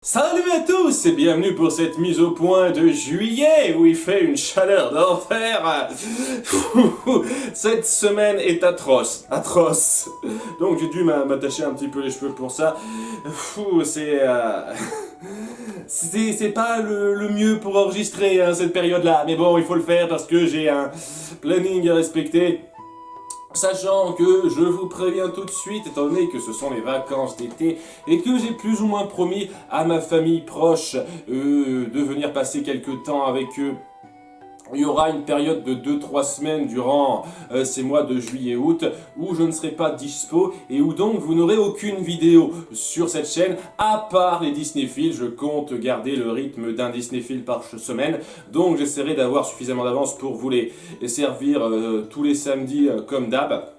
Salut à tous et bienvenue pour cette mise au point de juillet où il fait une chaleur d'enfer. Cette semaine est atroce. Donc j'ai dû m'attacher un petit peu les cheveux pour ça. C'est pas le mieux pour enregistrer cette période-là, mais bon, il faut le faire parce que j'ai un planning à respecter. Sachant que je vous préviens tout de suite, étant donné que ce sont les vacances d'été et que j'ai plus ou moins promis à ma famille proche de venir passer quelques temps avec eux. Il y aura une période de 2-3 semaines durant ces mois de juillet-août où je ne serai pas dispo et où donc vous n'aurez aucune vidéo sur cette chaîne à part les Disneyfields. Je compte garder le rythme d'un Disneyfield par semaine, donc j'essaierai d'avoir suffisamment d'avance pour vous les servir tous les samedis comme d'hab.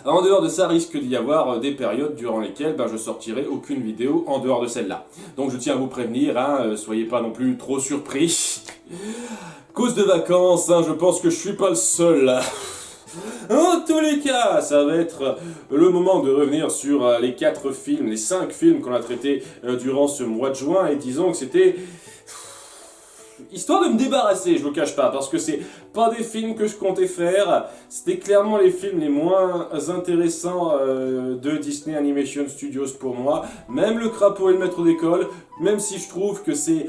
En dehors de ça, risque d'y avoir des périodes durant lesquelles je sortirai aucune vidéo en dehors de celle-là. Donc je tiens à vous prévenir, soyez pas non plus trop surpris. Cause de vacances, je pense que je suis pas le seul. En tous les cas, ça va être le moment de revenir sur les 5 films qu'on a traités durant ce mois de juin, et disons que c'était histoire de me débarrasser, je vous cache pas, parce que c'est pas des films que je comptais faire, c'était clairement les films les moins intéressants de Disney Animation Studios pour moi, même Le Crapaud et le Maître d'école, même si je trouve que c'est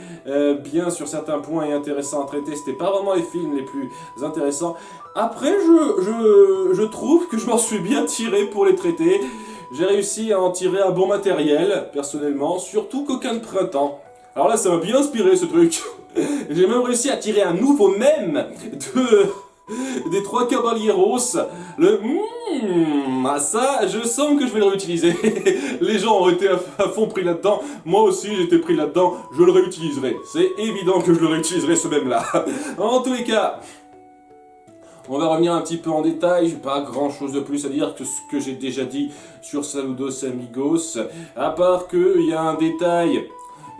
bien sur certains points et intéressant à traiter, c'était pas vraiment les films les plus intéressants. Après, je trouve que je m'en suis bien tiré pour les traiter, j'ai réussi à en tirer un bon matériel, personnellement, surtout Coquin de printemps. Alors là, ça m'a bien inspiré ce truc. J'ai même réussi à tirer un nouveau mème des Trois Caballeros. Ça, je sens que je vais le réutiliser. Les gens ont été à fond pris là-dedans. Moi aussi, j'étais pris là-dedans. Je le réutiliserai. C'est évident que je le réutiliserai ce mème-là. En tous les cas, on va revenir un petit peu en détail, j'ai pas grand chose de plus à dire que ce que j'ai déjà dit sur Saludos Amigos, à part qu'il y a un détail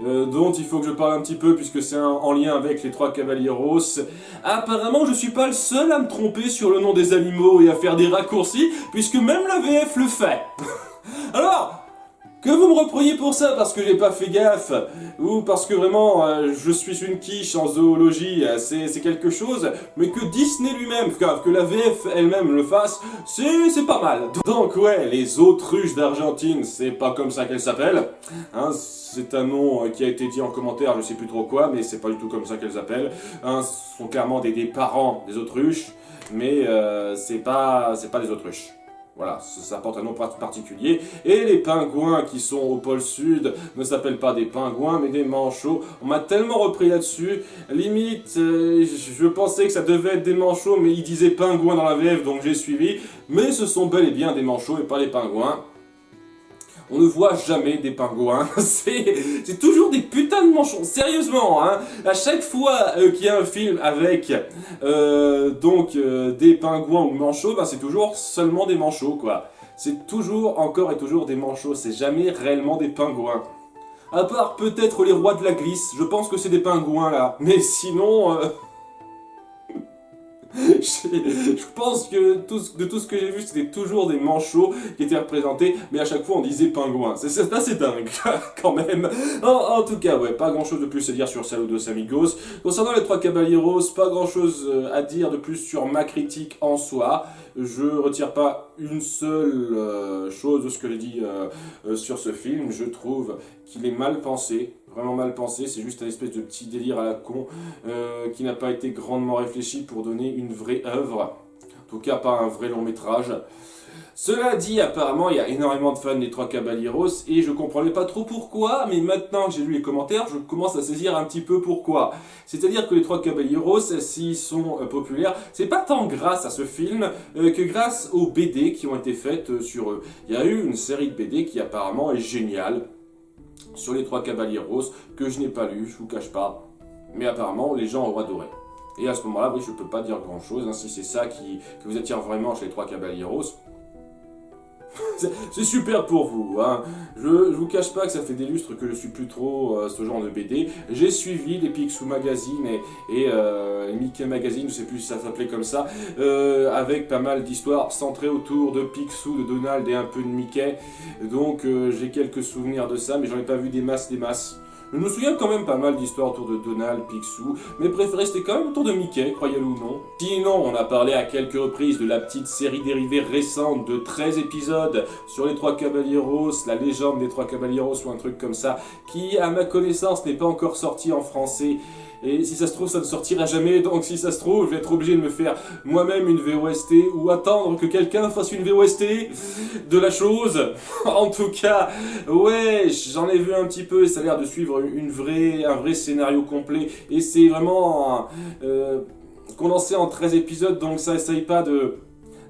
dont il faut que je parle un petit peu puisque c'est en lien avec les Trois Caballeros. Apparemment, je suis pas le seul à me tromper sur le nom des animaux et à faire des raccourcis, puisque même la VF le fait. Alors, que vous me repreniez pour ça parce que j'ai pas fait gaffe, ou parce que vraiment je suis une quiche en zoologie, c'est quelque chose, mais que Disney lui-même, que la VF elle-même le fasse, c'est pas mal. Donc ouais, les autruches d'Argentine, c'est pas comme ça qu'elles s'appellent, c'est un nom qui a été dit en commentaire, je sais plus trop quoi, mais c'est pas du tout comme ça qu'elles s'appellent. Ce sont clairement des parents des autruches, mais c'est pas des autruches. Voilà, ça porte un nom particulier. Et les pingouins qui sont au pôle sud ne s'appellent pas des pingouins, mais des manchots. On m'a tellement repris là-dessus. Limite, je pensais que ça devait être des manchots, mais ils disaient pingouins dans la VF, donc j'ai suivi. Mais ce sont bel et bien des manchots et pas des pingouins. On ne voit jamais des pingouins, c'est toujours des putains de manchots, sérieusement, à chaque fois qu'il y a un film avec des pingouins ou manchots, c'est toujours seulement des manchots, quoi. C'est toujours, encore et toujours des manchots, c'est jamais réellement des pingouins. À part peut-être les rois de la glisse, je pense que c'est des pingouins là, mais sinon... Je pense que de tout ce que j'ai vu, c'était toujours des manchots qui étaient représentés, mais à chaque fois on disait pingouin. C'est assez dingue, quand même. En tout cas, ouais, pas grand chose de plus à dire sur Saludos Amigos. Concernant les Trois Caballeros, pas grand chose à dire de plus sur ma critique en soi. Je retire pas une seule chose de ce que j'ai dit sur ce film. Je trouve qu'il est mal pensé. Vraiment mal pensé, c'est juste un espèce de petit délire à la con qui n'a pas été grandement réfléchi pour donner une vraie œuvre, en tout cas pas un vrai long métrage. Cela dit, apparemment il y a énormément de fans des Trois Caballeros et je comprenais pas trop pourquoi, mais maintenant que j'ai lu les commentaires, je commence à saisir un petit peu pourquoi. C'est-à-dire que les Trois Caballeros, s'ils sont populaires, c'est pas tant grâce à ce film que grâce aux BD qui ont été faites sur eux. Il y a eu une série de BD qui apparemment est géniale sur les Trois Caballeros, que je n'ai pas lu, je vous cache pas, mais apparemment les gens ont adoré. Et à ce moment-là, oui, je peux pas dire grand-chose, si c'est ça que vous attire vraiment chez les Trois Caballeros. C'est super pour vous, hein. Je vous cache pas que ça fait des lustres que je suis plus trop ce genre de BD. J'ai suivi les Picsou Magazine et Mickey Magazine, je sais plus si ça s'appelait comme ça, avec pas mal d'histoires centrées autour de Picsou, de Donald et un peu de Mickey. Donc j'ai quelques souvenirs de ça, mais j'en ai pas vu des masses. Je me souviens quand même pas mal d'histoires autour de Donald, Picsou. Mes préférés c'était quand même autour de Mickey, croyez-le ou non. Sinon, on a parlé à quelques reprises de la petite série dérivée récente de 13 épisodes sur les Trois Caballeros, la légende des Trois Caballeros ou un truc comme ça, qui à ma connaissance n'est pas encore sorti en français. Et si ça se trouve, ça ne sortira jamais, donc si ça se trouve, je vais être obligé de me faire moi-même une VOST ou attendre que quelqu'un fasse une VOST de la chose. En tout cas, ouais, j'en ai vu un petit peu et ça a l'air de suivre un vrai scénario complet. Et c'est vraiment condensé en 13 épisodes, donc ça essaye pas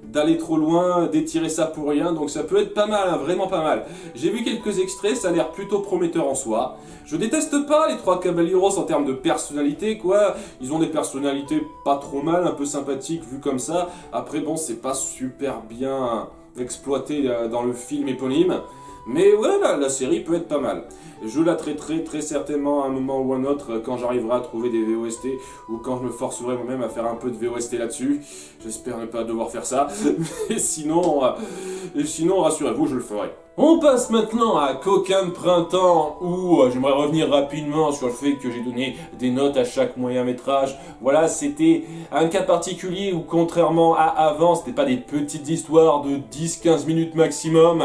d'aller trop loin, d'étirer ça pour rien, donc ça peut être pas mal, hein, vraiment pas mal. J'ai vu quelques extraits, ça a l'air plutôt prometteur en soi. Je déteste pas les Trois Caballeros en termes de personnalité, quoi. Ils ont des personnalités pas trop mal, un peu sympathiques vu comme ça. Après bon, c'est pas super bien exploité dans le film éponyme. Mais ouais, la série peut être pas mal. Je la traiterai très certainement à un moment ou un autre quand j'arriverai à trouver des VOST ou quand je me forcerai moi-même à faire un peu de VOST là-dessus. J'espère ne pas devoir faire ça. Mais sinon, rassurez-vous, je le ferai. On passe maintenant à Coquin de printemps où j'aimerais revenir rapidement sur le fait que j'ai donné des notes à chaque moyen métrage. Voilà, c'était un cas particulier où contrairement à avant, c'était pas des petites histoires de 10-15 minutes maximum.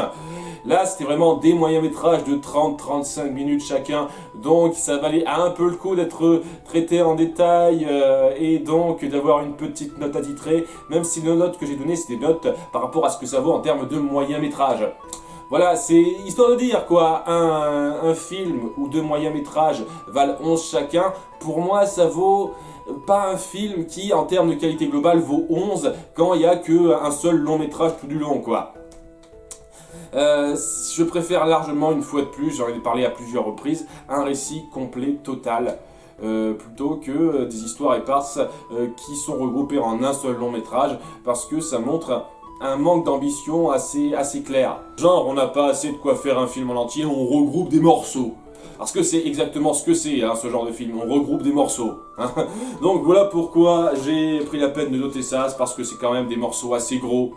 Là, c'était vraiment des moyens-métrages de 30-35 minutes chacun, donc ça valait un peu le coup d'être traité en détail et donc d'avoir une petite note à titrer, même si les notes que j'ai données, c'est des notes par rapport à ce que ça vaut en termes de moyens-métrages. Voilà, c'est histoire de dire quoi, un film ou deux moyens-métrages valent 11 chacun, pour moi ça vaut pas un film qui, en termes de qualité globale, vaut 11 quand il n'y a qu'un seul long-métrage tout du long, quoi. Je préfère largement, une fois de plus, j'en ai parlé à plusieurs reprises, un récit complet, total, plutôt que des histoires éparses qui sont regroupées en un seul long métrage, parce que ça montre un manque d'ambition assez clair. Genre, on n'a pas assez de quoi faire un film en entier, on regroupe des morceaux. Parce que c'est exactement ce que c'est, hein, ce genre de film, on regroupe des morceaux. Hein. Donc voilà pourquoi j'ai pris la peine de noter ça, c'est parce que c'est quand même des morceaux assez gros.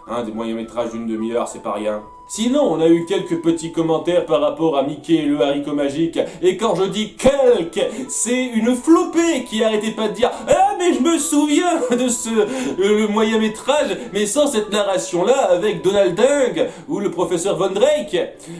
Hein, des moyens métrages d'une demi-heure, c'est pas rien. Sinon, on a eu quelques petits commentaires par rapport à Mickey et le haricot magique. Et quand je dis quelques, c'est une flopée qui arrêtait pas de dire « Ah, mais je me souviens de le moyen métrage, mais sans cette narration-là, avec Donald Duck ou le professeur Von Drake. »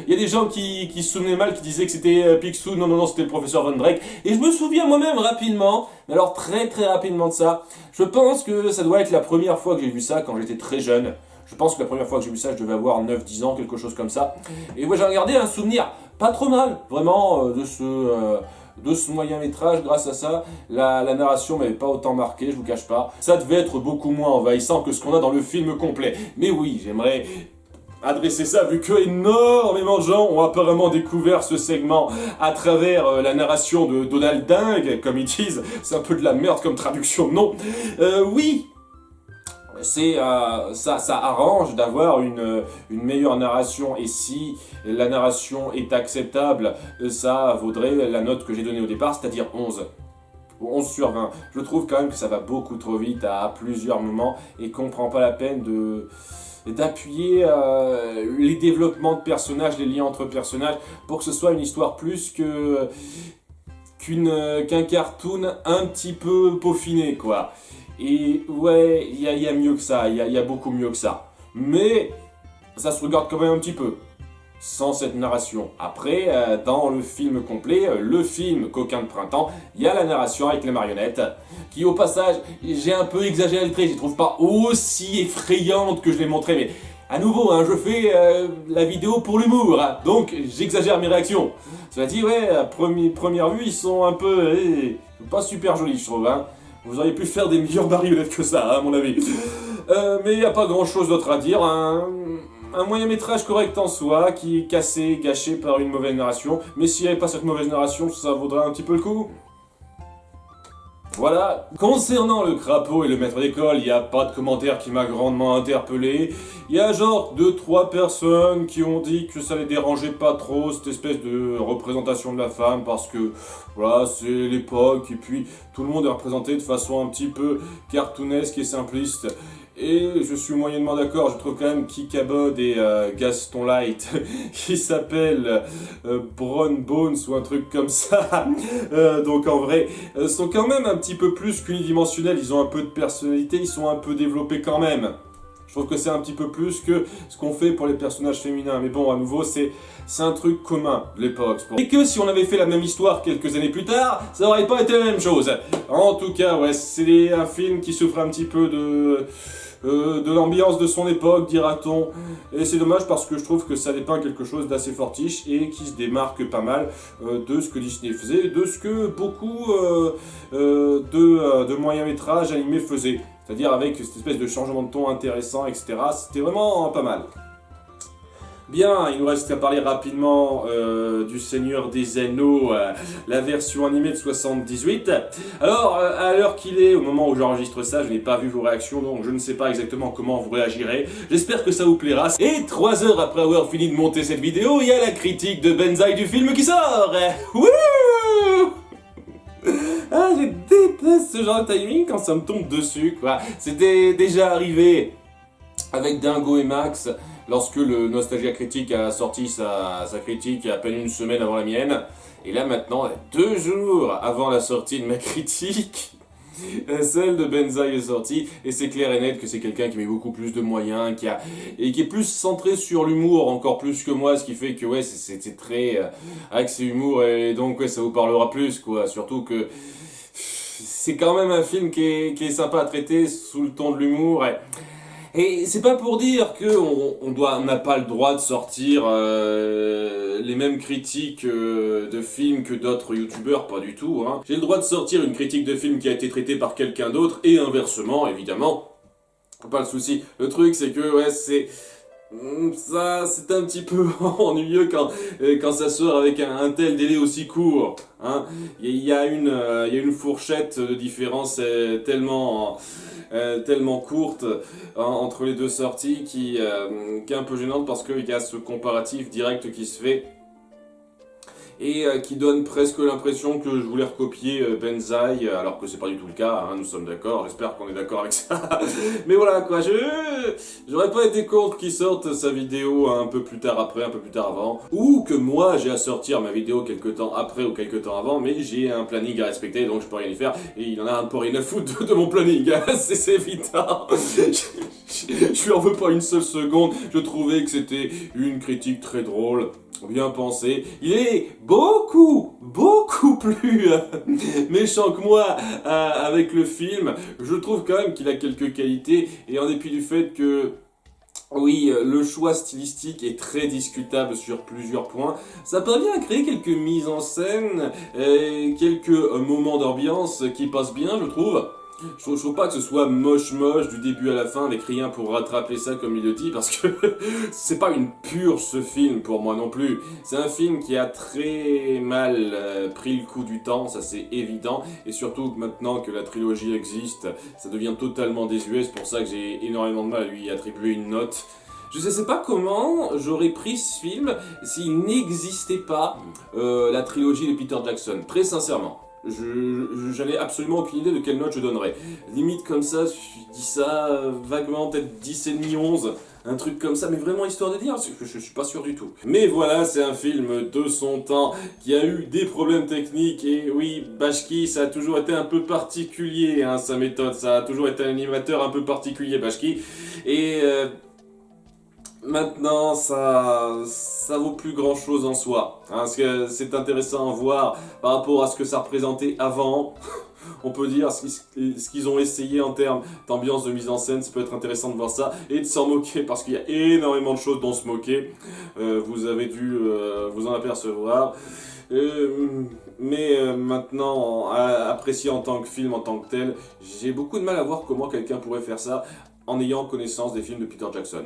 Il y a des gens qui se souvenaient mal, qui disaient que c'était Picsou. Non, c'était le professeur Von Drake. Et je me souviens moi-même rapidement, mais alors très rapidement de ça. Je pense que ça doit être la première fois que j'ai vu ça quand j'étais très jeune. Je pense que la première fois que j'ai vu ça, je devais avoir 9-10 ans, quelque chose comme ça. Et moi, j'ai regardé un souvenir pas trop mal, vraiment, de ce moyen métrage. Grâce à ça, la narration m'avait pas autant marqué, je vous cache pas. Ça devait être beaucoup moins envahissant que ce qu'on a dans le film complet. Mais oui, j'aimerais adresser ça, vu que énormément de gens ont apparemment découvert ce segment à travers la narration de Donald Duck, comme ils disent. C'est un peu de la merde comme traduction, non. Oui, ça arrange d'avoir une meilleure narration, et si la narration est acceptable, ça vaudrait la note que j'ai donnée au départ, c'est-à-dire 11. 11 sur 20. Je trouve quand même que ça va beaucoup trop vite à plusieurs moments et qu'on prend pas la peine d'appuyer les développements de personnages, les liens entre personnages, pour que ce soit une histoire plus qu'un cartoon un petit peu peaufiné, quoi. Et ouais, il y a mieux que ça, il y a beaucoup mieux que ça. Mais ça se regarde quand même un petit peu, sans cette narration. Après, dans le film complet, le film Coquin de printemps, il y a la narration avec les marionnettes, qui au passage, j'ai un peu exagéré le trait, je ne trouve pas aussi effrayante que je l'ai montré, mais à nouveau, hein, je fais la vidéo pour l'humour, hein, donc j'exagère mes réactions. Cela dit, ouais, à première vue, ils sont un peu pas super jolis, je trouve, hein. Vous auriez pu faire des meilleures marionnettes que ça, à mon avis. Mais il n'y a pas grand chose d'autre à dire. Un moyen métrage correct en soi, qui est cassé, gâché par une mauvaise narration. Mais s'il n'y avait pas cette mauvaise narration, ça vaudrait un petit peu le coup. Voilà. Concernant le crapaud et le maître d'école, il n'y a pas de commentaire qui m'a grandement interpellé. Il y a genre 2-3 personnes qui ont dit que ça les dérangeait pas trop, cette espèce de représentation de la femme, parce que voilà, c'est l'époque, et puis tout le monde est représenté de façon un petit peu cartoonesque et simpliste. Et je suis moyennement d'accord, je trouve quand même Kikabod et Gaston Light, qui s'appellent Brown Bones ou un truc comme ça. Donc en vrai, sont quand même un petit peu plus qu'unidimensionnels, ils ont un peu de personnalité, ils sont un peu développés quand même. Je trouve que c'est un petit peu plus que ce qu'on fait pour les personnages féminins. Mais bon, à nouveau, c'est un truc commun de l'époque. Et que si on avait fait la même histoire quelques années plus tard, ça aurait pas été la même chose. En tout cas, ouais, c'est un film qui souffre un petit peu de l'ambiance de son époque, dira-t-on. Et c'est dommage parce que je trouve que ça dépeint quelque chose d'assez fortiche et qui se démarque pas mal de ce que Disney faisait, de ce que beaucoup de moyens métrages animés faisaient. C'est-à-dire avec cette espèce de changement de ton intéressant, etc. C'était vraiment pas mal. Bien, il nous reste qu'à parler rapidement du Seigneur des Anneaux, la version animée de 78. Alors, à l'heure qu'il est, au moment où j'enregistre ça, je n'ai pas vu vos réactions, donc je ne sais pas exactement comment vous réagirez. J'espère que ça vous plaira. Et 3 heures après avoir fini de monter cette vidéo, il y a la critique de Benzaï du film qui sort. Wouh! Ah, je déteste ce genre de timing quand ça me tombe dessus, quoi. C'était déjà arrivé avec Dingo et Max, lorsque le Nostalgia Critique a sorti sa critique il y a à peine une semaine avant la mienne. Et là maintenant, 2 jours avant la sortie de ma critique, celle de Benzaï est sortie, et c'est clair et net que c'est quelqu'un qui met beaucoup plus de moyens, et qui est plus centré sur l'humour, encore plus que moi, ce qui fait que ouais, c'est très axé humour, et donc ouais, ça vous parlera plus, quoi. Surtout que c'est quand même un film qui est sympa à traiter sous le ton de l'humour. Et c'est pas pour dire qu'on n'a pas le droit de sortir les mêmes critiques de films que d'autres youtubeurs, pas du tout. Hein. J'ai le droit de sortir une critique de film qui a été traitée par quelqu'un d'autre, et inversement, évidemment. Pas le souci. Le truc, c'est que, ouais, c'est un petit peu ennuyeux quand ça sort avec un tel délai aussi court. Hein. Il y a une fourchette de différence tellement courte entre les deux sorties qui est un peu gênante parce qu'il y a ce comparatif direct qui se fait. Et qui donne presque l'impression que je voulais recopier Benzaï, alors que c'est pas du tout le cas, hein, nous sommes d'accord, j'espère qu'on est d'accord avec ça. Mais voilà quoi, j'aurais pas été contre qu'il sorte sa vidéo un peu plus tard après, un peu plus tard avant, ou que moi j'ai à sortir ma vidéo quelques temps après ou quelques temps avant, mais j'ai un planning à respecter, donc je peux rien y faire, et il en a un peu rien à foutre de mon planning, c'est évident. Je lui en veux pas une seule seconde, je trouvais que c'était une critique très drôle, bien pensé. Il est beaucoup plus méchant que moi avec le film. Je trouve quand même qu'il a quelques qualités, et en dépit du fait que oui, le choix stylistique est très discutable sur plusieurs points. Ça parvient à créer quelques mises en scène, quelques moments d'ambiance qui passent bien, je trouve. Je trouve pas que ce soit moche du début à la fin avec rien pour rattraper ça comme il le dit, parce que c'est pas une purge ce film pour moi non plus. C'est un film qui a très mal pris le coup du temps, ça c'est évident, et surtout maintenant que la trilogie existe, ça devient totalement désuet, c'est pour ça que j'ai énormément de mal à lui attribuer une note. Je sais pas comment j'aurais pris ce film s'il n'existait pas la trilogie de Peter Jackson, très sincèrement. J'en ai absolument aucune idée de quelle note je donnerais. Limite comme ça, je dis ça vaguement, peut-être 10,5, 11, un truc comme ça, mais vraiment histoire de dire, parce que je suis pas sûr du tout. Mais voilà, c'est un film de son temps, qui a eu des problèmes techniques, et oui, Bashki, ça a toujours été un peu particulier, hein, sa méthode, ça a toujours été un animateur un peu particulier, Bashki, et maintenant, ça vaut plus grand chose en soi, hein, parce que c'est intéressant à voir par rapport à ce que ça représentait avant. On peut dire ce qu'ils ont essayé en termes d'ambiance de mise en scène, ça peut être intéressant de voir ça et de s'en moquer parce qu'il y a énormément de choses dont se moquer. Vous avez dû vous en apercevoir. Mais maintenant, apprécié en tant que film, en tant que tel, j'ai beaucoup de mal à voir comment quelqu'un pourrait faire ça en ayant connaissance des films de Peter Jackson.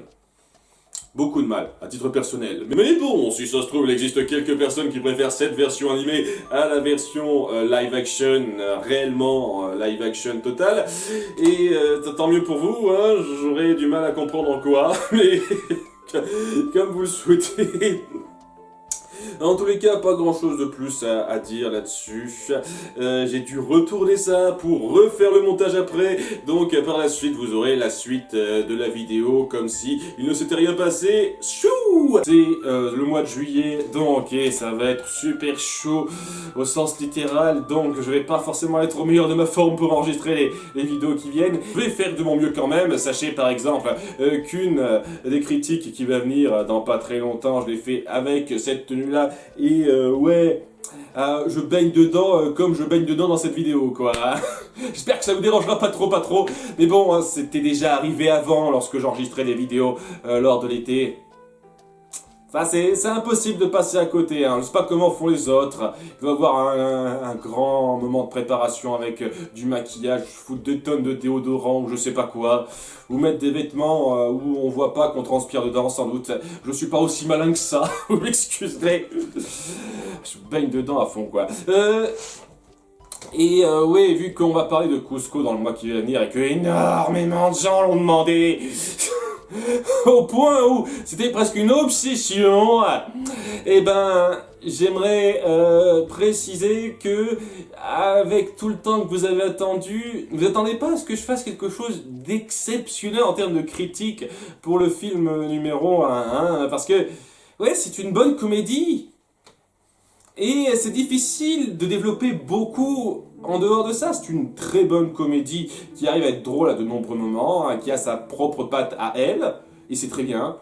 beaucoup de mal, à titre personnel. Mais bon, si ça se trouve, il existe quelques personnes qui préfèrent cette version animée à la version live action, réellement live action totale. Et tant mieux pour vous, hein, j'aurais du mal à comprendre en quoi, mais comme vous le souhaitez. En tous les cas, pas grand chose de plus à dire là-dessus. J'ai dû retourner ça pour refaire le montage après. Donc par la suite, vous aurez la suite de la vidéo comme si il ne s'était rien passé. Chou! C'est le mois de juillet, donc ça va être super chaud au sens littéral. Donc je vais pas forcément être au meilleur de ma forme pour enregistrer les vidéos qui viennent. Je vais faire de mon mieux quand même. Sachez par exemple qu'une des critiques qui va venir dans pas très longtemps, je l'ai fait avec cette tenue-là. Et ouais, je baigne dedans comme je baigne dedans dans cette vidéo, quoi. J'espère que ça vous dérangera pas trop. Mais bon, hein, c'était déjà arrivé avant, lorsque j'enregistrais des vidéos lors de l'été. Enfin, c'est impossible de passer à côté, hein. Je sais pas comment font les autres. Il doit y avoir un grand moment de préparation avec du maquillage, foutre 2 tonnes de déodorant ou je sais pas quoi. Ou mettre des vêtements où on voit pas qu'on transpire dedans, sans doute. Je suis pas aussi malin que ça, vous m'excuserez. Je baigne dedans à fond, quoi. Ouais, vu qu'on va parler de Cusco dans le mois qui va venir et que énormément de gens l'ont demandé... au point où c'était presque une obsession, et ben j'aimerais préciser que avec tout le temps que vous avez attendu, vous attendez pas à ce que je fasse quelque chose d'exceptionnel en termes de critique pour le film numéro 1, hein, parce que ouais, c'est une bonne comédie et c'est difficile de développer beaucoup en dehors de ça. C'est une très bonne comédie qui arrive à être drôle à de nombreux moments, hein, qui a sa propre patte à elle, et c'est très bien.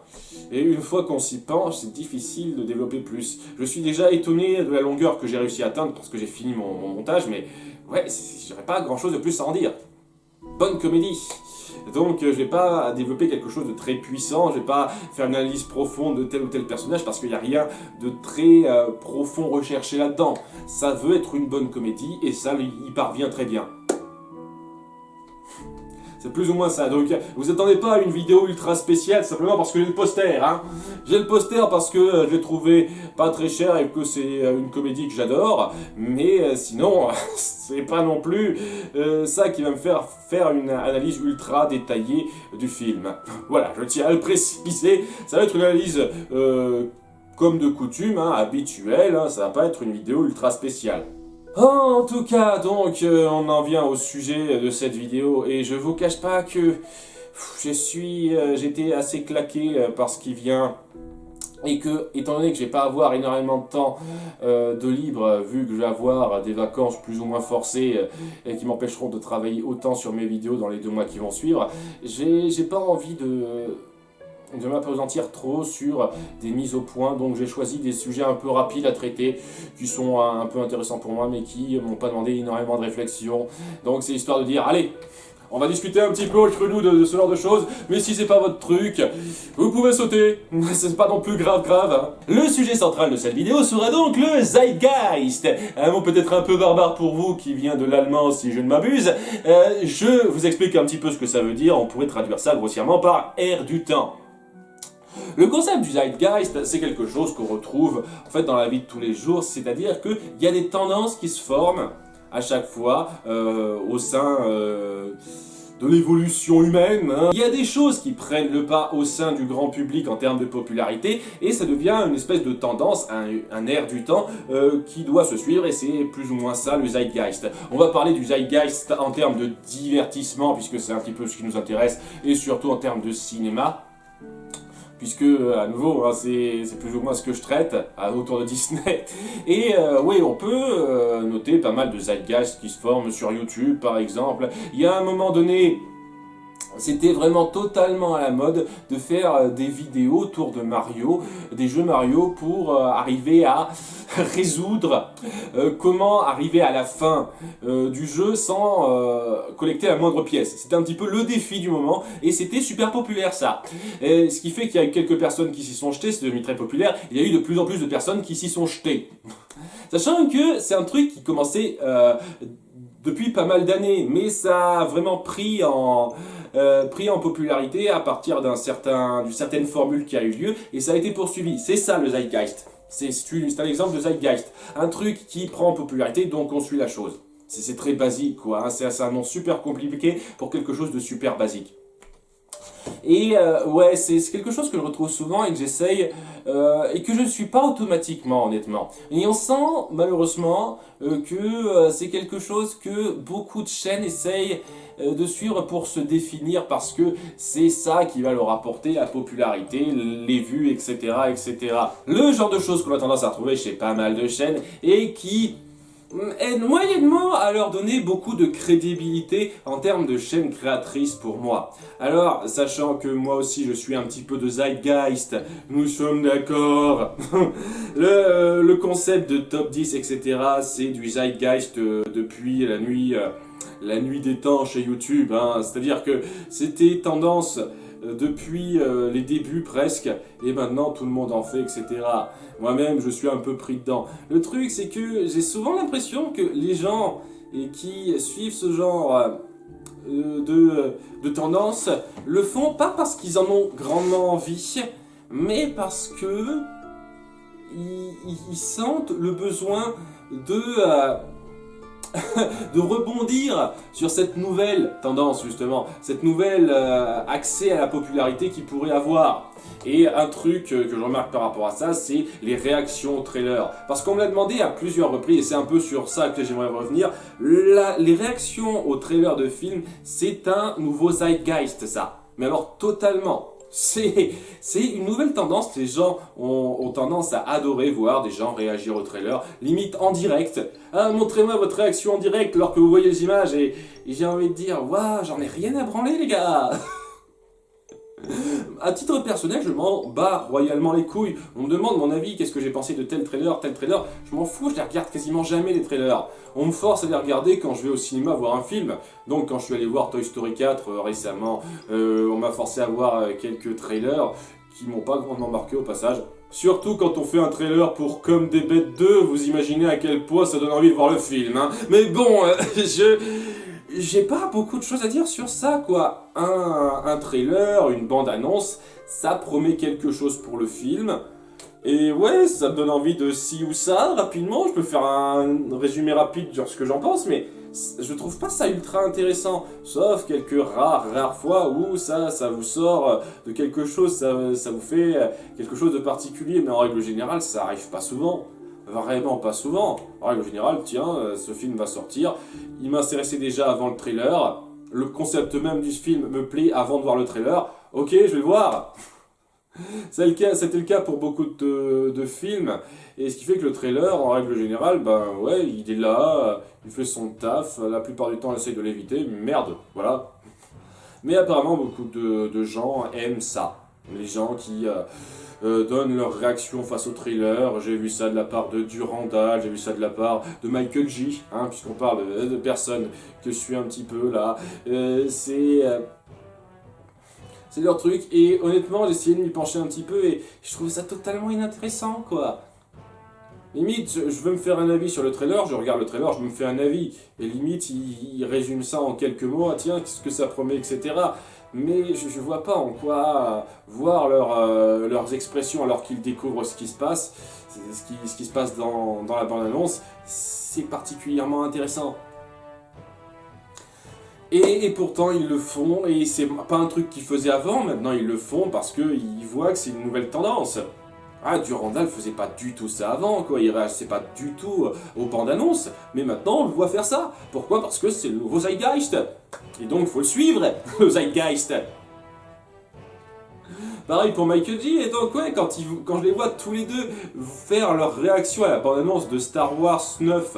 Et une fois qu'on s'y penche, c'est difficile de développer plus. Je suis déjà étonné de la longueur que j'ai réussi à atteindre parce que j'ai fini mon montage, mais ouais, j'aurais pas grand chose de plus à en dire. Bonne comédie. Donc je vais pas développer quelque chose de très puissant, je vais pas faire une analyse profonde de tel ou tel personnage parce qu'il n'y a rien de très profond recherché là-dedans. Ça veut être une bonne comédie et ça y parvient très bien. C'est plus ou moins ça, donc vous attendez pas à une vidéo ultra spéciale simplement parce que j'ai le poster, hein. J'ai le poster parce que je l'ai trouvé pas très cher et que c'est une comédie que j'adore, mais sinon, c'est pas non plus ça qui va me faire une analyse ultra détaillée du film. Voilà, je tiens à le préciser, ça va être une analyse comme de coutume, hein, habituelle, hein, ça va pas être une vidéo ultra spéciale. En tout cas, donc, on en vient au sujet de cette vidéo, et je vous cache pas que j'étais assez claqué par ce qui vient, et que, étant donné que je vais pas avoir énormément de temps de libre, vu que je vais avoir des vacances plus ou moins forcées, et qui m'empêcheront de travailler autant sur mes vidéos dans les 2 mois qui vont suivre, j'ai pas envie de m'appesantir trop sur des mises au point, donc j'ai choisi des sujets un peu rapides à traiter, qui sont un peu intéressants pour moi, mais qui m'ont pas demandé énormément de réflexion. Donc c'est histoire de dire, allez, on va discuter un petit peu entre nous de ce genre de choses, mais si c'est pas votre truc, vous pouvez sauter, c'est pas non plus grave, hein. Le sujet central de cette vidéo sera donc le Zeitgeist, un mot peut-être un peu barbare pour vous qui vient de l'allemand si je ne m'abuse. Je vous explique un petit peu ce que ça veut dire, on pourrait traduire ça grossièrement par air du temps. Le concept du Zeitgeist, c'est quelque chose qu'on retrouve en fait dans la vie de tous les jours, c'est-à-dire qu'il y a des tendances qui se forment à chaque fois au sein de l'évolution humaine, hein. Il y a des choses qui prennent le pas au sein du grand public en termes de popularité et ça devient une espèce de tendance, un air du temps qui doit se suivre et c'est plus ou moins ça le Zeitgeist. On va parler du Zeitgeist en termes de divertissement puisque c'est un petit peu ce qui nous intéresse et surtout en termes de cinéma. Puisque, à nouveau, hein, c'est plus ou moins ce que je traite autour de Disney. Et oui, on peut noter pas mal de zeitgeist qui se forment sur YouTube, par exemple. Il y a un moment donné, c'était vraiment totalement à la mode de faire des vidéos autour de Mario, des jeux Mario pour arriver à résoudre comment arriver à la fin du jeu sans collecter la moindre pièce. C'était un petit peu le défi du moment et c'était super populaire ça. Et ce qui fait qu'il y a eu quelques personnes qui s'y sont jetées, c'est devenu très populaire, il y a eu de plus en plus de personnes qui s'y sont jetées. Sachant que c'est un truc qui commençait depuis pas mal d'années, mais ça a vraiment pris en pris en popularité à partir d'une certaine formule qui a eu lieu, et ça a été poursuivi. C'est ça le zeitgeist. C'est un exemple de zeitgeist. Un truc qui prend en popularité, donc on suit la chose. C'est très basique, quoi. Hein. C'est un nom super compliqué pour quelque chose de super basique. Et ouais, c'est quelque chose que je retrouve souvent et que j'essaye, et que je ne suis pas automatiquement, honnêtement. Et on sent, malheureusement, que c'est quelque chose que beaucoup de chaînes essayent de suivre pour se définir, parce que c'est ça qui va leur apporter la popularité, les vues, etc., etc. Le genre de choses qu'on a tendance à trouver chez pas mal de chaînes et qui aide moyennement à leur donner beaucoup de crédibilité en termes de chaîne créatrice pour moi. Alors, sachant que moi aussi je suis un petit peu de zeitgeist, nous sommes d'accord. Le concept de top 10, etc., c'est du zeitgeist depuis la nuit des temps chez YouTube. Hein. C'est-à-dire que c'était tendance depuis les débuts presque, et maintenant tout le monde en fait, etc. Moi-même, je suis un peu pris dedans. Le truc, c'est que j'ai souvent l'impression que les gens qui suivent ce genre de tendance le font pas parce qu'ils en ont grandement envie, mais parce que ils sentent le besoin de rebondir sur cette nouvelle tendance, justement, cette nouvelle accès à la popularité qu'ils pourraient avoir. Et un truc que je remarque par rapport à ça, c'est les réactions au trailer. Parce qu'on me l'a demandé à plusieurs reprises, et c'est un peu sur ça que j'aimerais revenir, les réactions au trailer de film, c'est un nouveau zeitgeist, ça. Mais alors, totalement. C'est une nouvelle tendance, les gens ont tendance à adorer voir des gens réagir au trailer, limite en direct. Ah, montrez-moi votre réaction en direct alors que vous voyez les images, et j'ai envie de dire, waouh, j'en ai rien à branler les gars. À titre personnel, je m'en bats royalement les couilles. On me demande mon avis, qu'est-ce que j'ai pensé de tel trailer. Je m'en fous, je les regarde quasiment jamais les trailers. On me force à les regarder quand je vais au cinéma voir un film. Donc quand je suis allé voir Toy Story 4 récemment, on m'a forcé à voir quelques trailers qui m'ont pas grandement marqué au passage. Surtout quand on fait un trailer pour Comme des bêtes 2, vous imaginez à quel point ça donne envie de voir le film. Hein. Mais bon, j'ai pas beaucoup de choses à dire sur ça, quoi. Un trailer, une bande-annonce, ça promet quelque chose pour le film. Et ouais, ça me donne envie de ci ou ça, rapidement. Je peux faire un résumé rapide sur ce que j'en pense, mais je trouve pas ça ultra intéressant. Sauf quelques rares fois où ça vous sort de quelque chose, ça vous fait quelque chose de particulier. Mais en règle générale, ça arrive pas souvent. Vraiment pas souvent. En règle générale, tiens, ce film va sortir. Il m'intéressait déjà avant le trailer. Le concept même du film me plaît avant de voir le trailer. Ok, je vais le voir. C'était le cas pour beaucoup de films. Et ce qui fait que le trailer, en règle générale, ben ouais, il est là, il fait son taf. La plupart du temps, il essaye de l'éviter. Merde, voilà. Mais apparemment, beaucoup de gens aiment ça. Les gens qui donnent leur réaction face au trailer. J'ai vu ça de la part de Durandal, j'ai vu ça de la part de Michael J, hein, puisqu'on parle de personnes que je suis un petit peu là. C'est leur truc, et honnêtement, j'ai essayé de m'y pencher un petit peu, et je trouve ça totalement inintéressant, quoi. Limite, je veux me faire un avis sur le trailer, je regarde le trailer, je me fais un avis. Et limite, il résume ça en quelques mots, ah tiens, qu'est-ce que ça promet, etc. Mais je vois pas en quoi voir leurs expressions alors qu'ils découvrent ce qui se passe, ce qui se passe dans la bande-annonce, c'est particulièrement intéressant. Et pourtant ils le font, et c'est pas un truc qu'ils faisaient avant, maintenant ils le font parce qu'ils voient que c'est une nouvelle tendance. Ah, Durandal faisait pas du tout ça avant, quoi, il réagissait pas du tout aux bandes annonces, mais maintenant on le voit faire ça. Pourquoi? Parce que c'est le nouveau zeitgeist. Et donc faut le suivre, le zeitgeist. Pareil pour Michael J, et donc ouais, quand je les vois tous les deux faire leur réaction à la bande annonce de Star Wars 9,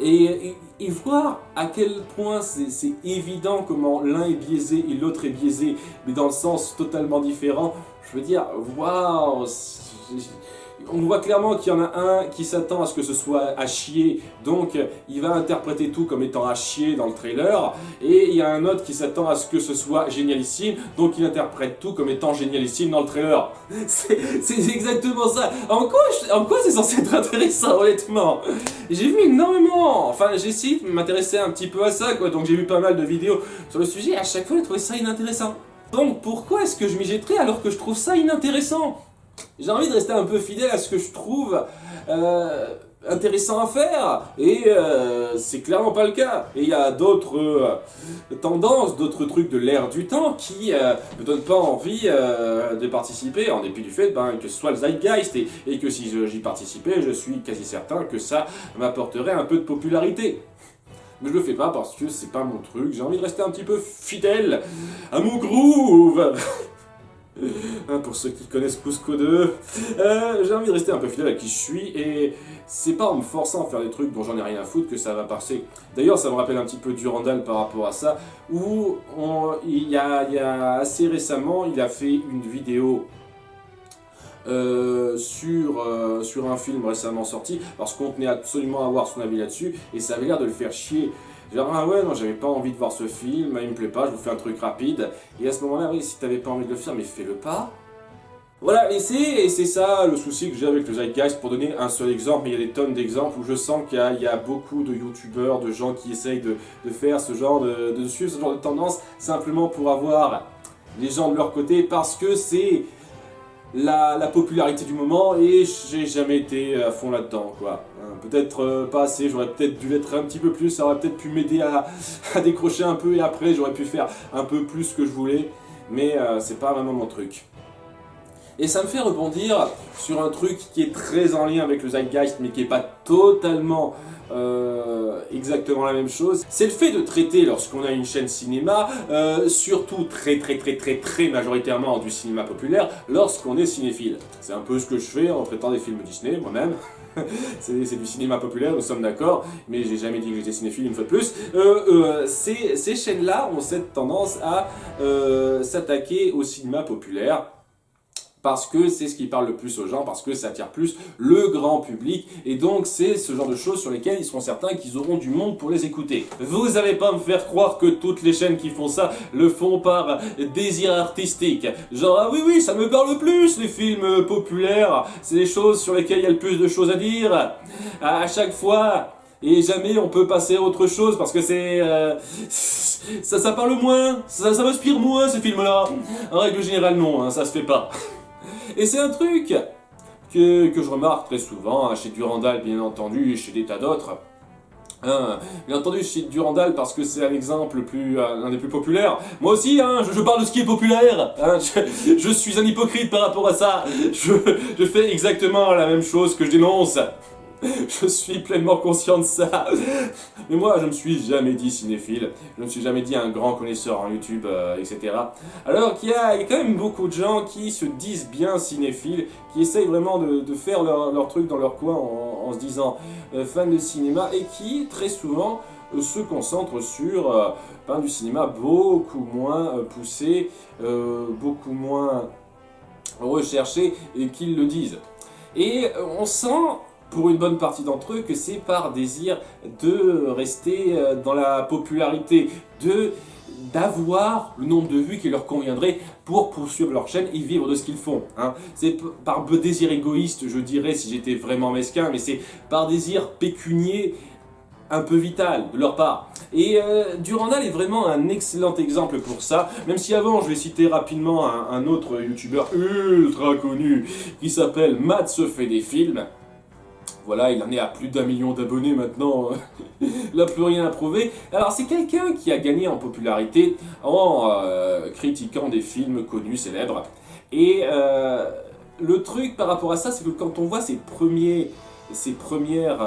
et voir à quel point c'est évident comment l'un est biaisé et l'autre est biaisé, mais dans le sens totalement différent, je veux dire, waouh, On voit clairement qu'il y en a un qui s'attend à ce que ce soit à chier, donc il va interpréter tout comme étant à chier dans le trailer, et il y a un autre qui s'attend à ce que ce soit génialissime, donc il interprète tout comme étant génialissime dans le trailer. C'est exactement ça. En quoi c'est censé être intéressant, honnêtement? J'ai vu énormément, enfin j'ai essayé de m'intéresser un petit peu à ça, quoi, donc j'ai vu pas mal de vidéos sur le sujet, et à chaque fois j'ai trouvé ça inintéressant. Donc pourquoi est-ce que je m'y jetterais alors que je trouve ça inintéressant? J'ai envie de rester un peu fidèle à ce que je trouve intéressant à faire, et c'est clairement pas le cas. Et il y a d'autres tendances, d'autres trucs de l'ère du temps qui me donnent pas envie de participer, en dépit du fait que ce soit le zeitgeist, et que si j'y participais, je suis quasi certain que ça m'apporterait un peu de popularité. Mais je le fais pas parce que c'est pas mon truc, j'ai envie de rester un petit peu fidèle à mon groove. Pour ceux qui connaissent Cusco 2, j'ai envie de rester un peu fidèle à qui je suis, et c'est pas en me forçant à faire des trucs dont j'en ai rien à foutre que ça va passer. D'ailleurs, ça me rappelle un petit peu Durandal par rapport à ça, où il y a assez récemment, il a fait une vidéo sur un film récemment sorti, parce qu'on tenait absolument à avoir son avis là-dessus, et ça avait l'air de le faire chier. Genre, ah ouais, non, j'avais pas envie de voir ce film, il me plaît pas, je vous fais un truc rapide. Et à ce moment-là, oui, si t'avais pas envie de le faire, mais fais-le pas. Voilà, et c'est ça le souci que j'ai avec le zeitgeist, pour donner un seul exemple, mais il y a des tonnes d'exemples où je sens qu'il y a beaucoup de youtubeurs, de gens qui essayent de faire ce genre de suivre ce genre de tendance, simplement pour avoir les gens de leur côté, parce que c'est la popularité du moment, et j'ai jamais été à fond là-dedans, quoi. Peut-être pas assez, j'aurais peut-être dû l'être un petit peu plus, ça aurait peut-être pu m'aider à décrocher un peu, et après j'aurais pu faire un peu plus ce que je voulais, mais c'est pas vraiment mon truc. Et ça me fait rebondir sur un truc qui est très en lien avec le zeitgeist, mais qui est pas totalement exactement la même chose. C'est le fait de traiter, lorsqu'on a une chaîne cinéma, surtout très majoritairement du cinéma populaire, lorsqu'on est cinéphile. C'est un peu ce que je fais en traitant des films Disney, moi-même. C'est du cinéma populaire, nous sommes d'accord, mais j'ai jamais dit que j'étais cinéphile une fois de plus. Ces chaînes-là ont cette tendance à s'attaquer au cinéma populaire, parce que c'est ce qui parle le plus aux gens, parce que ça attire plus le grand public, et donc c'est ce genre de choses sur lesquelles ils seront certains qu'ils auront du monde pour les écouter. Vous allez pas me faire croire que toutes les chaînes qui font ça le font par désir artistique. Genre, ah oui, ça me parle plus, les films populaires, c'est les choses sur lesquelles il y a le plus de choses à dire, à chaque fois. Et jamais on peut passer à autre chose, parce que c'est... ça parle moins, ça m'inspire moins ces films-là. En règle générale non, hein, ça se fait pas. Et c'est un truc que je remarque très souvent, chez Durandal bien entendu, et chez des tas d'autres. Bien entendu chez Durandal parce que c'est un exemple l'un des plus populaires. Moi aussi, je parle de ce qui est populaire. Je suis un hypocrite par rapport à ça. Je fais exactement la même chose que je dénonce. Je suis pleinement conscient de ça. Mais moi, je me suis jamais dit cinéphile, je me suis jamais dit un grand connaisseur en YouTube, etc. Alors qu'il y a quand même beaucoup de gens qui se disent bien cinéphiles, qui essayent vraiment de faire leur truc dans leur coin en se disant fan de cinéma, et qui, très souvent, se concentrent sur du cinéma beaucoup moins poussé, beaucoup moins recherché, et qu'ils le disent. Et on sent, pour une bonne partie d'entre eux, que c'est par désir de rester dans la popularité, d'avoir le nombre de vues qui leur conviendrait pour poursuivre leur chaîne et vivre de ce qu'ils font. C'est par désir égoïste, je dirais, si j'étais vraiment mesquin, mais c'est par désir pécunier un peu vital de leur part. Et Durandal est vraiment un excellent exemple pour ça, même si avant je vais citer rapidement un autre youtubeur ultra connu qui s'appelle Matt se fait des films. Voilà, il en est à plus d'1 million d'abonnés maintenant, il n'a plus rien à prouver. Alors c'est quelqu'un qui a gagné en popularité en critiquant des films connus, célèbres. Et le truc par rapport à ça, c'est que quand on voit ses premières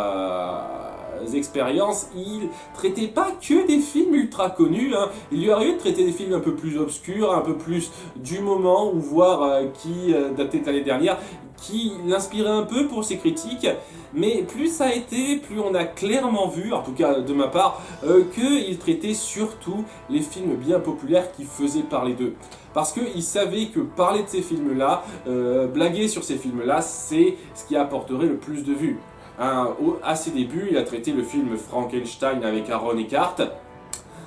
expériences, il traitait pas que des films ultra connus, hein. Il lui arrivait de traiter des films un peu plus obscurs, un peu plus du moment, ou voire qui dataient de l'année dernière, qui l'inspirait un peu pour ses critiques, mais plus ça a été, plus on a clairement vu, en tout cas de ma part, qu'il traitait surtout les films bien populaires qui faisaient parler d'eux. Parce qu'il savait que parler de ces films-là, blaguer sur ces films-là, c'est ce qui apporterait le plus de vues. Hein, à ses débuts, il a traité le film Frankenstein avec Aaron Eckhart.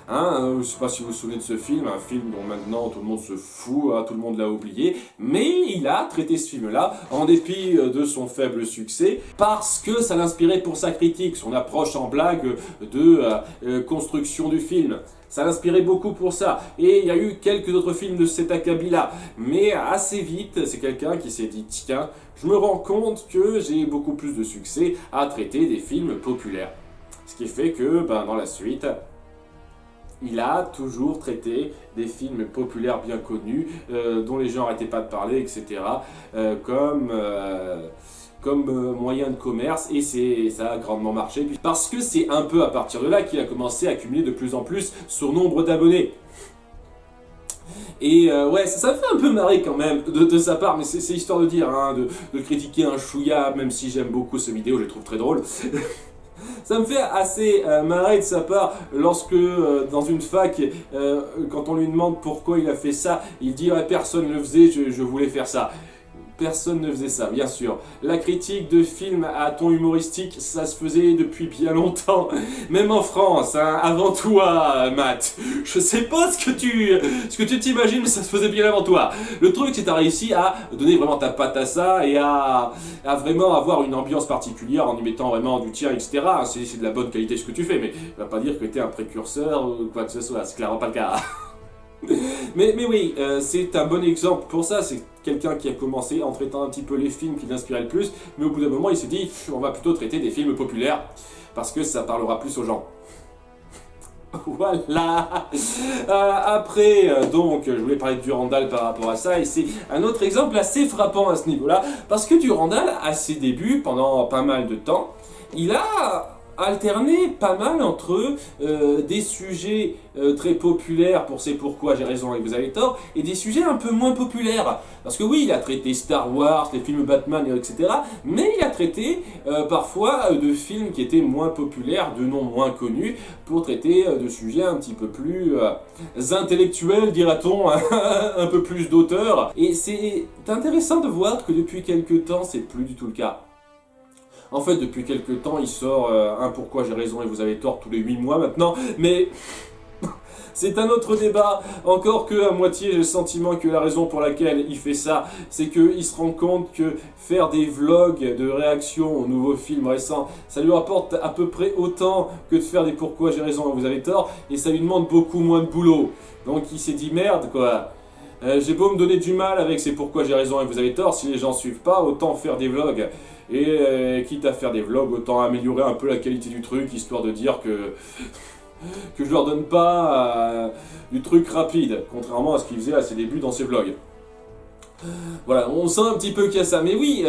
Hein, je ne sais pas si vous vous souvenez de ce film, un film dont maintenant tout le monde se fout, hein, tout le monde l'a oublié, mais il a traité ce film-là en dépit de son faible succès, parce que ça l'inspirait pour sa critique, son approche en blague de construction du film. Ça l'inspirait beaucoup pour ça, et il y a eu quelques autres films de cet acabit-là, mais assez vite, c'est quelqu'un qui s'est dit, tiens, je me rends compte que j'ai beaucoup plus de succès à traiter des films populaires. Ce qui fait que, dans la suite, il a toujours traité des films populaires bien connus, dont les gens n'arrêtaient pas de parler, etc., comme moyen de commerce, et ça a grandement marché, parce que c'est un peu à partir de là qu'il a commencé à accumuler de plus en plus son nombre d'abonnés. Et ouais, ça me fait un peu marrer quand même de sa part, mais c'est histoire de dire, hein, de critiquer un chouïa, même si j'aime beaucoup cette vidéo, je les trouve très drôles. Ça me fait assez marrer de sa part lorsque dans une fac, quand on lui demande pourquoi il a fait ça, il dit ouais, personne ne le faisait, je voulais faire ça. Personne ne faisait ça, bien sûr. La critique de films à ton humoristique, ça se faisait depuis bien longtemps. Même en France, hein, avant toi, Matt. Je sais pas ce que tu t'imagines, mais ça se faisait bien avant toi. Le truc, c'est que t'as réussi à donner vraiment ta patte à ça et à vraiment avoir une ambiance particulière en y mettant vraiment du tien, etc. C'est de la bonne qualité ce que tu fais, mais va pas dire que t'es un précurseur ou quoi que ce soit, c'est clairement pas le cas. Mais oui, c'est un bon exemple pour ça, c'est quelqu'un qui a commencé en traitant un petit peu les films qui l'inspiraient le plus, mais au bout d'un moment il s'est dit, on va plutôt traiter des films populaires, parce que ça parlera plus aux gens. Voilà. Après, donc, je voulais parler de Durandal par rapport à ça, et c'est un autre exemple assez frappant à ce niveau-là, parce que Durandal, à ses débuts, pendant pas mal de temps, il a alterné pas mal entre des sujets très populaires pour C'est pourquoi j'ai raison et vous avez tort, et des sujets un peu moins populaires. Parce que oui, il a traité Star Wars, les films Batman, etc. Mais il a traité parfois de films qui étaient moins populaires, de noms moins connus, pour traiter de sujets un petit peu plus intellectuels, dira-t-on, un peu plus d'auteurs. Et c'est intéressant de voir que depuis quelques temps, c'est plus du tout le cas. En fait, depuis quelques temps, il sort un Pourquoi j'ai raison et vous avez tort tous les 8 mois maintenant, mais c'est un autre débat. Encore que à moitié, j'ai le sentiment que la raison pour laquelle il fait ça, c'est qu'il se rend compte que faire des vlogs de réaction aux nouveaux films récents, ça lui rapporte à peu près autant que de faire des Pourquoi j'ai raison et vous avez tort, et ça lui demande beaucoup moins de boulot. Donc il s'est dit merde quoi. J'ai beau me donner du mal avec C'est pourquoi j'ai raison et vous avez tort, si les gens suivent pas, autant faire des vlogs. Et quitte à faire des vlogs, autant améliorer un peu la qualité du truc, histoire de dire que je leur donne pas du truc rapide, contrairement à ce qu'il faisait à ses débuts dans ses vlogs. Voilà, on sent un petit peu qu'il y a ça, mais oui,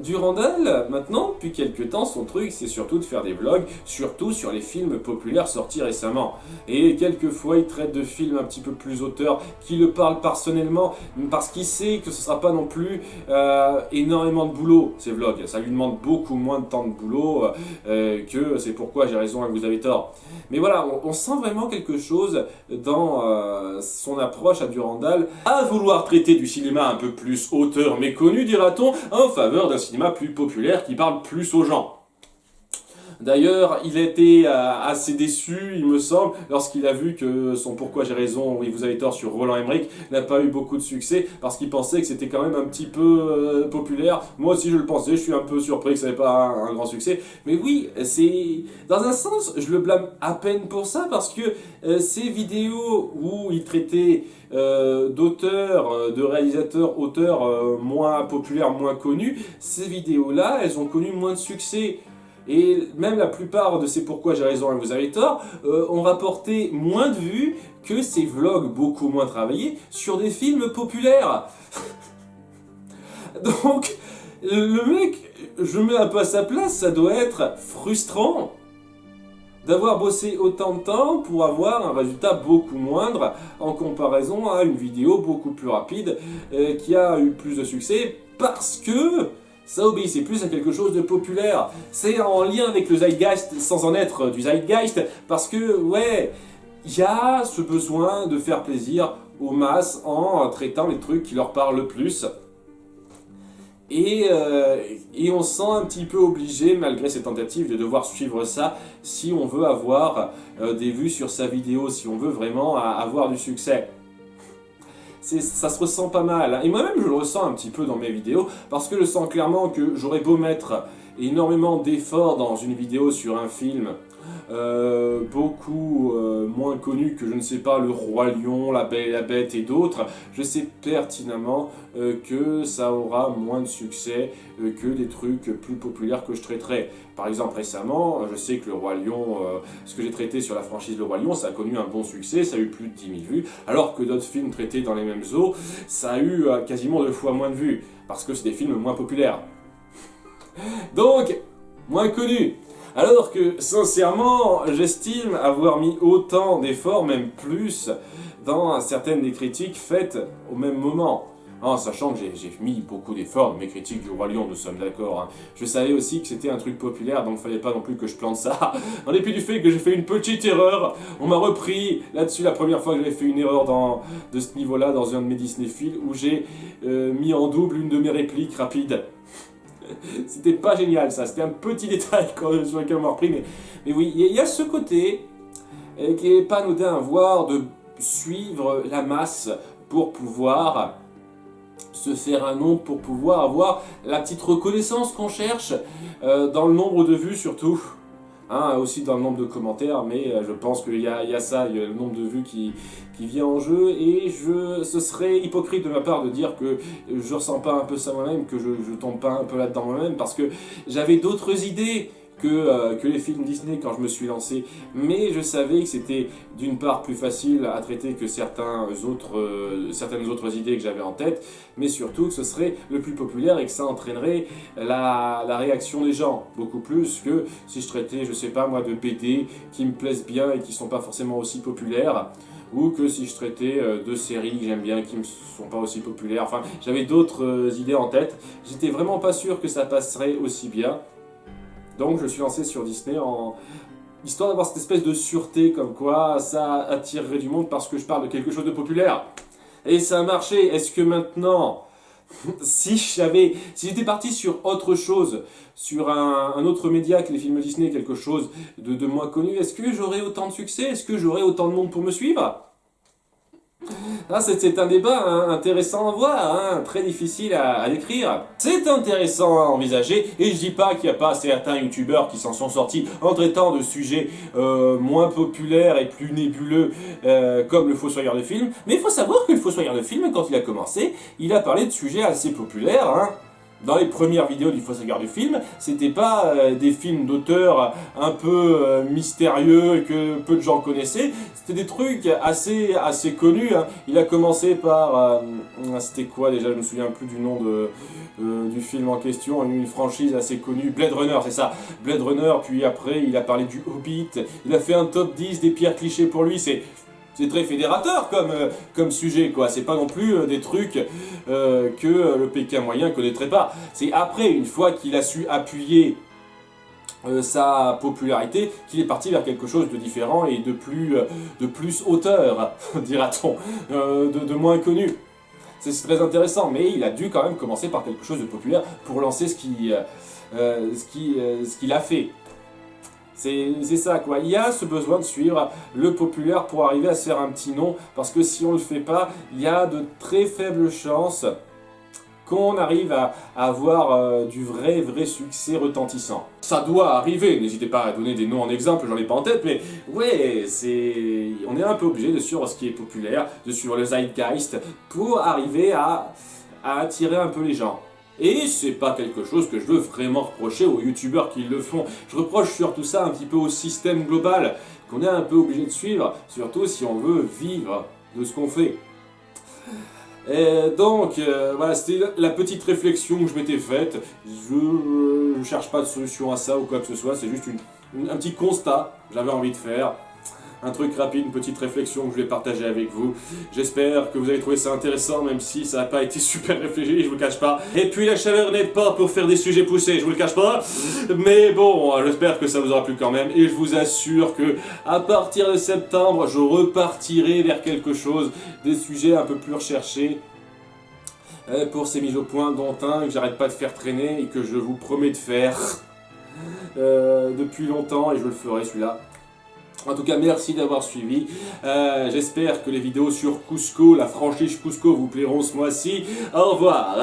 Durandal, maintenant, depuis quelques temps, son truc, c'est surtout de faire des vlogs, surtout sur les films populaires sortis récemment. Et quelquefois, il traite de films un petit peu plus auteurs, qui le parlent personnellement, parce qu'il sait que ce sera pas non plus énormément de boulot, ces vlogs. Ça lui demande beaucoup moins de temps de boulot que C'est pourquoi j'ai raison et vous avez tort. Mais voilà, on sent vraiment quelque chose dans son approche à Durandal, à vouloir traiter du cinéma un peu plus auteur méconnu, dira-t-on, en faveur d'un cinéma plus populaire qui parle plus aux gens. D'ailleurs, il était assez déçu, il me semble, lorsqu'il a vu que son Pourquoi j'ai raison, oui vous avez tort sur Roland Emmerich n'a pas eu beaucoup de succès, parce qu'il pensait que c'était quand même un petit peu populaire. Moi aussi je le pensais, je suis un peu surpris que ça n'avait pas un grand succès. Mais oui, c'est dans un sens, je le blâme à peine pour ça, parce que ces vidéos où il traitait d'auteurs, de réalisateurs, auteurs moins populaires, moins connus, ces vidéos-là, elles ont connu moins de succès. Et même la plupart de ces Pourquoi j'ai raison et vous avez tort ont rapporté moins de vues que ces vlogs beaucoup moins travaillés sur des films populaires. Donc, le mec, je mets un peu à sa place, ça doit être frustrant d'avoir bossé autant de temps pour avoir un résultat beaucoup moindre en comparaison à une vidéo beaucoup plus rapide qui a eu plus de succès parce que ça obéissait plus à quelque chose de populaire. C'est en lien avec le zeitgeist sans en être du zeitgeist parce que, ouais, il y a ce besoin de faire plaisir aux masses en traitant les trucs qui leur parlent le plus. Et on se sent un petit peu obligé, malgré ces tentatives, de devoir suivre ça si on veut avoir des vues sur sa vidéo, si on veut vraiment avoir du succès. Ça se ressent pas mal, et moi-même je le ressens un petit peu dans mes vidéos, parce que je sens clairement que j'aurais beau mettre énormément d'efforts dans une vidéo sur un film, beaucoup moins connu que je ne sais pas Le Roi Lion, La Belle et la Bête et d'autres, je sais pertinemment que ça aura moins de succès que des trucs plus populaires que je traiterai. Par exemple récemment, je sais que Le Roi Lion, ce que j'ai traité sur la franchise Le Roi Lion, ça a connu un bon succès, ça a eu plus de 10 000 vues, alors que d'autres films traités dans les mêmes eaux, ça a eu quasiment 2 fois moins de vues, parce que c'est des films moins populaires. Donc, moins connus. Alors que, sincèrement, j'estime avoir mis autant d'efforts, même plus, dans certaines des critiques faites au même moment. En sachant que j'ai mis beaucoup d'efforts dans mes critiques du Roi Lion, nous sommes d'accord. Hein. Je savais aussi que c'était un truc populaire, donc fallait pas non plus que je plante ça. En dépit du fait que j'ai fait une petite erreur, on m'a repris là-dessus la première fois que j'avais fait une erreur de ce niveau-là dans un de mes Disney films, où j'ai mis en double une de mes répliques rapides. C'était pas génial ça, c'était un petit détail sur lequel on m'a repris, mais oui, il y a ce côté qui est pas anodin, voire de suivre la masse pour pouvoir se faire un nom, pour pouvoir avoir la petite reconnaissance qu'on cherche, dans le nombre de vues surtout. Hein, aussi dans le nombre de commentaires, mais je pense qu'il y a ça, il y a le nombre de vues qui vient en jeu, et ce serait hypocrite de ma part de dire que je ressens pas un peu ça moi-même, que je tombe pas un peu là-dedans moi-même, parce que j'avais d'autres idées que les films Disney quand je me suis lancé, mais je savais que c'était d'une part plus facile à traiter que certaines autres idées que j'avais en tête, mais surtout que ce serait le plus populaire et que ça entraînerait la réaction des gens, beaucoup plus que si je traitais, je sais pas moi, de BD qui me plaisent bien et qui sont pas forcément aussi populaires, ou que si je traitais de séries que j'aime bien qui ne sont pas aussi populaires. Enfin, j'avais d'autres idées en tête, j'étais vraiment pas sûr que ça passerait aussi bien. Donc je me suis lancé sur Disney histoire d'avoir cette espèce de sûreté comme quoi ça attirerait du monde parce que je parle de quelque chose de populaire. Et ça a marché. Est-ce que maintenant, si j'étais parti sur autre chose, sur un autre média que les films Disney, quelque chose de moins connu, est-ce que j'aurais autant de succès? Est-ce que j'aurais autant de monde pour me suivre? Ah, c'est un débat intéressant à voir, hein, très difficile à décrire. C'est intéressant à envisager, et je dis pas qu'il n'y a pas certains youtubeurs qui s'en sont sortis en traitant de sujets moins populaires et plus nébuleux comme le Fossoyeur de film, mais il faut savoir que le Fossoyeur de film, quand il a commencé, il a parlé de sujets assez populaires, hein. Dans les premières vidéos du Fossoyeur du film, c'était pas des films d'auteurs un peu mystérieux que peu de gens connaissaient, c'était des trucs assez connus. Hein. Il a commencé par, c'était quoi déjà, je me souviens plus du nom du film en question, une franchise assez connue, Blade Runner, c'est ça, Blade Runner, puis après il a parlé du Hobbit, il a fait un top 10 des pires clichés pour lui, c'est très fédérateur comme sujet, quoi. C'est pas non plus des trucs que le Pékin moyen connaîtrait pas. C'est après, une fois qu'il a su appuyer sa popularité, qu'il est parti vers quelque chose de différent et de plus auteur, dira-t-on, de moins connu. C'est très intéressant, mais il a dû quand même commencer par quelque chose de populaire pour lancer ce qu'il a fait. C'est ça quoi, il y a ce besoin de suivre le populaire pour arriver à se faire un petit nom, parce que si on le fait pas, il y a de très faibles chances qu'on arrive à avoir du vrai succès retentissant. Ça doit arriver, n'hésitez pas à donner des noms en exemple, j'en ai pas en tête, mais ouais, on est un peu obligé de suivre ce qui est populaire, de suivre le zeitgeist, pour arriver à attirer un peu les gens. Et c'est pas quelque chose que je veux vraiment reprocher aux youtubeurs qui le font. Je reproche surtout ça un petit peu au système global, qu'on est un peu obligé de suivre, surtout si on veut vivre de ce qu'on fait. Et donc, voilà, c'était la petite réflexion que je m'étais faite. Je cherche pas de solution à ça ou quoi que ce soit, c'est juste un petit constat que j'avais envie de faire. Un truc rapide, une petite réflexion que je vais partager avec vous. J'espère que vous avez trouvé ça intéressant, même si ça n'a pas été super réfléchi, je vous le cache pas. Et puis la chaleur n'aide pas pour faire des sujets poussés, je vous le cache pas. Mais bon, j'espère que ça vous aura plu quand même. Et je vous assure que à partir de septembre, je repartirai vers quelque chose, des sujets un peu plus recherchés. Pour ces mises au point, dont un que j'arrête pas de faire traîner et que je vous promets de faire depuis longtemps, et je le ferai celui-là. En tout cas, merci d'avoir suivi. J'espère que les vidéos sur Cusco, la franchise Cusco, vous plairont ce mois-ci. Au revoir.